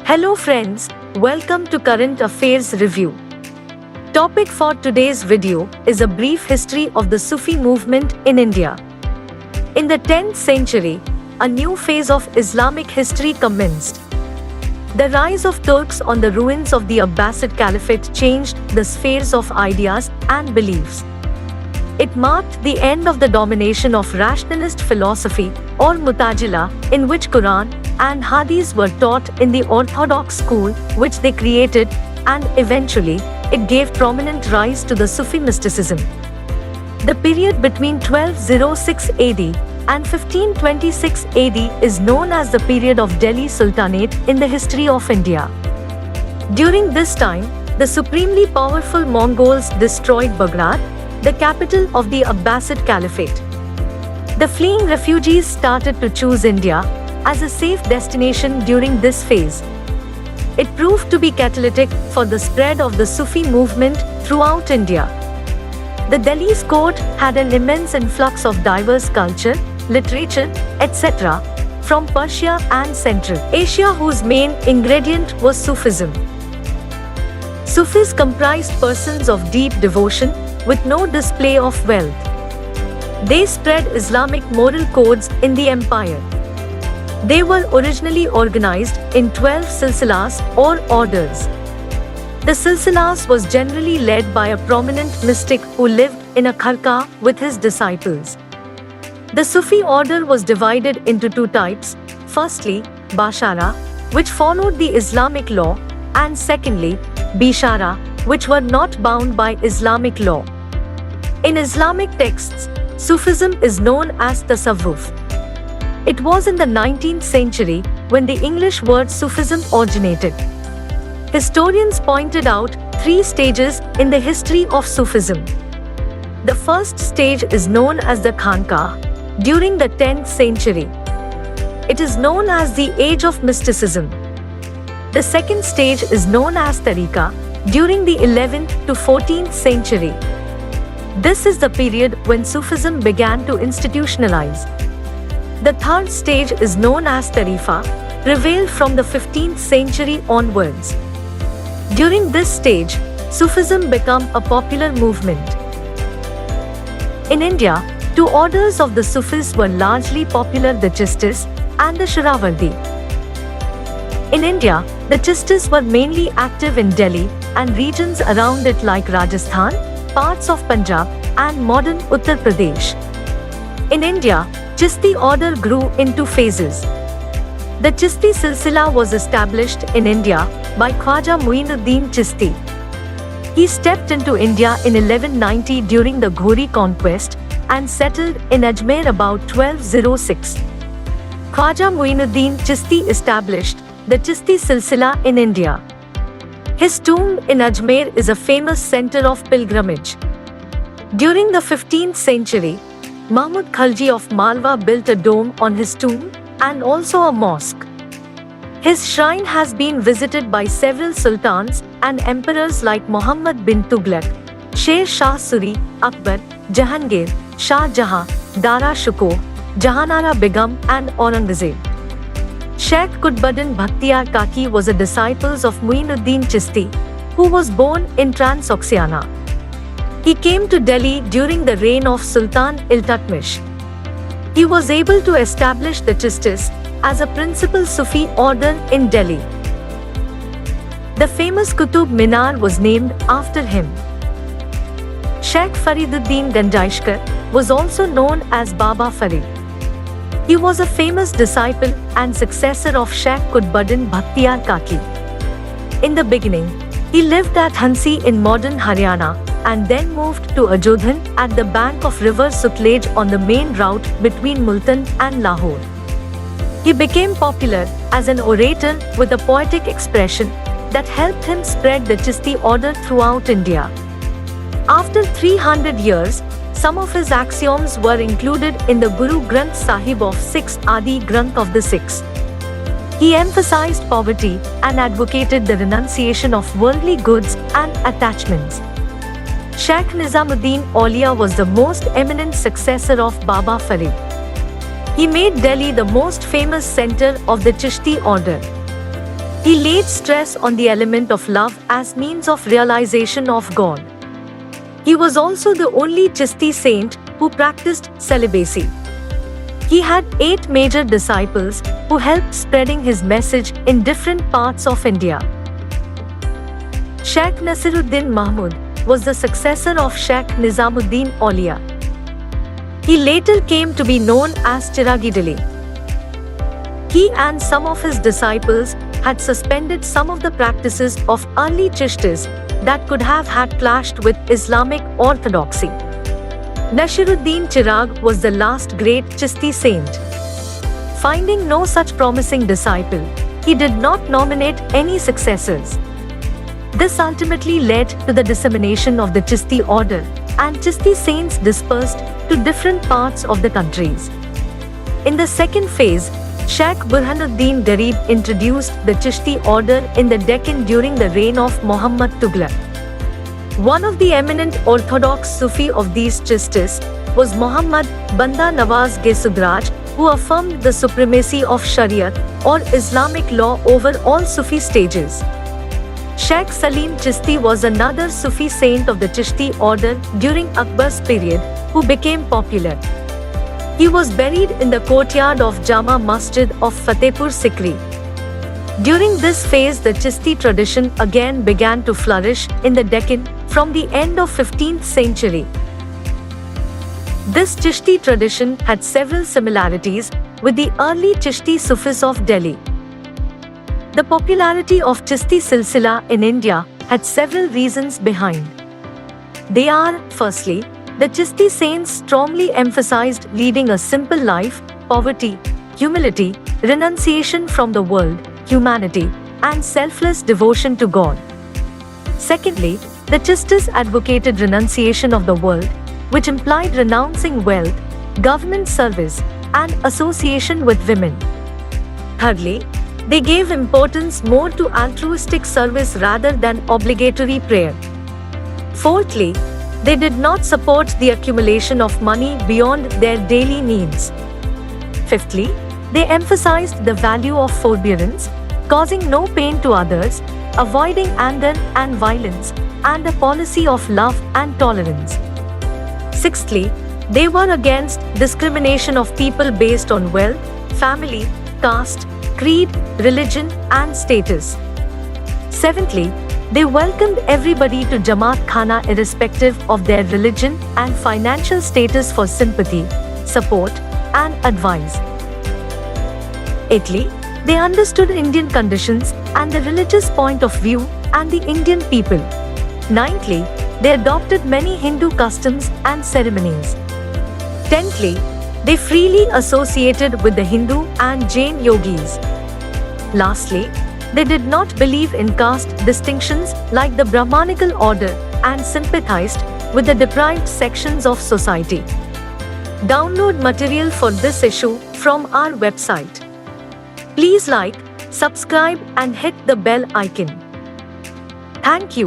Hello friends, welcome to Current Affairs Review. Topic for today's video is a brief history of the Sufi movement in India. In the 10th century, a new phase of Islamic history commenced. The rise of Turks on the ruins of the Abbasid Caliphate changed the spheres of ideas and beliefs. It marked the end of the domination of rationalist philosophy, or Mu'tazila, in which Quran and Hadith were taught in the orthodox school which they created, and eventually, it gave prominent rise to the Sufi mysticism. The period between 1206 AD and 1526 AD is known as the period of Delhi Sultanate in the history of India. During this time, the supremely powerful Mongols destroyed Baghdad, the capital of the Abbasid Caliphate. The fleeing refugees started to choose India as a safe destination during this phase. It proved to be catalytic for the spread of the Sufi movement throughout India. The Delhi's court had an immense influx of diverse culture, literature, etc. from Persia and Central Asia, whose main ingredient was Sufism. Sufis comprised persons of deep devotion with no display of wealth. They spread Islamic moral codes in the empire. They were originally organized in 12 silsilas or orders. The silsilas was generally led by a prominent mystic who lived in a kharqa with his disciples. The Sufi order was divided into two types: firstly, Bashara, which followed the Islamic law, and secondly, Bishara, which were not bound by Islamic law. In Islamic texts, Sufism is known as Tasawwuf. It was in the 19th century when the English word Sufism originated. Historians pointed out three stages in the history of Sufism. The first stage is known as the Khanqah during the 10th century. It is known as the Age of Mysticism. The second stage is known as Tariqa during the 11th to 14th century. This is the period when Sufism began to institutionalize. The third stage is known as Tarifa, prevailed from the 15th century onwards. During this stage, Sufism became a popular movement. In India, two orders of the Sufis were largely popular: the Chistis and the Sharawardi. In India, the Chistis were mainly active in Delhi and regions around it like Rajasthan, parts of Punjab, and modern Uttar Pradesh. In India, Chisti order grew into phases. The Chisti silsila was established in India by Khwaja Muinuddin Chisti. He stepped into India in 1190 during the Ghori conquest and settled in Ajmer about 1206. Khwaja Muinuddin Chisti established the Chisti silsila in India. His tomb in Ajmer is a famous center of pilgrimage. During the 15th century, Mahmud Khalji of Malwa built a dome on his tomb and also a mosque. His shrine has been visited by several sultans and emperors like Muhammad bin Tughlaq, Sher Shah Suri, Akbar, Jahangir, Shah Jahan, Dara Shikoh, Jahanara Begum, and Aurangzeb. Sheikh Qutbuddin Bakhtiyar Kaki was a disciple of Muinuddin Chisti, who was born in Transoxiana. He came to Delhi during the reign of Sultan Iltutmish. He was able to establish the Chistis as a principal Sufi order in Delhi. The famous Qutub Minar was named after him. Sheikh Fariduddin Ganjaishkar was also known as Baba Farid. He was a famous disciple and successor of Sheikh Qutbuddin Bakhtiyar Kaki. In the beginning, he lived at Hansi in modern Haryana and then moved to Ajodhan at the bank of river Sutlej on the main route between Multan and Lahore. He became popular as an orator with a poetic expression that helped him spread the Chisti order throughout India. After 300 years, some of his axioms were included in the Guru Granth Sahib of Sikhs, Adi Granth of the Sikhs. He emphasized poverty and advocated the renunciation of worldly goods and attachments. Sheikh Nizamuddin Aulia was the most eminent successor of Baba Farid. He made Delhi the most famous center of the Chishti order. He laid stress on the element of love as means of realization of God. He was also the only Chishti saint who practiced celibacy. He had 8 major disciples who helped spreading his message in different parts of India. Sheikh Nasiruddin Mahmud was the successor of Sheikh Nizamuddin Aulia. He later came to be known as Chiragi Dili. He and some of his disciples had suspended some of the practices of early Chishtis that could have had clashed with Islamic orthodoxy. Nasiruddin Chirag was the last great Chishti saint. Finding no such promising disciple, he did not nominate any successors. This ultimately led to the dissemination of the Chishti order, and Chishti saints dispersed to different parts of the countries. In the second phase, Sheikh Burhanuddin Garib introduced the Chishti order in the Deccan during the reign of Muhammad Tughlaq. One of the eminent orthodox Sufi of these Chishtis was Muhammad Banda Nawaz Gesudraj, who affirmed the supremacy of Shariat or Islamic law over all Sufi stages. Sheikh Salim Chishti was another Sufi saint of the Chishti order during Akbar's period, who became popular. He was buried in the courtyard of Jama Masjid of Fatehpur Sikri. During this phase, the Chishti tradition again began to flourish in the Deccan from the end of 15th century. This Chishti tradition had several similarities with the early Chishti Sufis of Delhi. The popularity of Chishti Silsila in India had several reasons behind. They are, firstly, the Chishti saints strongly emphasized leading a simple life, poverty, humility, renunciation from the world, humanity, and selfless devotion to God. Secondly, the Chistis advocated renunciation of the world, which implied renouncing wealth, government service, and association with women. Thirdly, they gave importance more to altruistic service rather than obligatory prayer. Fourthly, they did not support the accumulation of money beyond their daily needs. Fifthly, they emphasized the value of forbearance, causing no pain to others, avoiding anger and violence, and a policy of love and tolerance. Sixthly, they were against discrimination of people based on wealth, family, caste, creed, religion, and status. Seventhly, they welcomed everybody to Jamaat Khana irrespective of their religion and financial status for sympathy, support, and advice. Eighthly, they understood Indian conditions and the religious point of view and the Indian people. Ninthly, they adopted many Hindu customs and ceremonies. Tenthly, they freely associated with the Hindu and Jain yogis. Lastly, they did not believe in caste distinctions like the Brahmanical order and sympathized with the deprived sections of society. Download material for this issue from our website. Please like, subscribe and hit the bell icon. Thank you.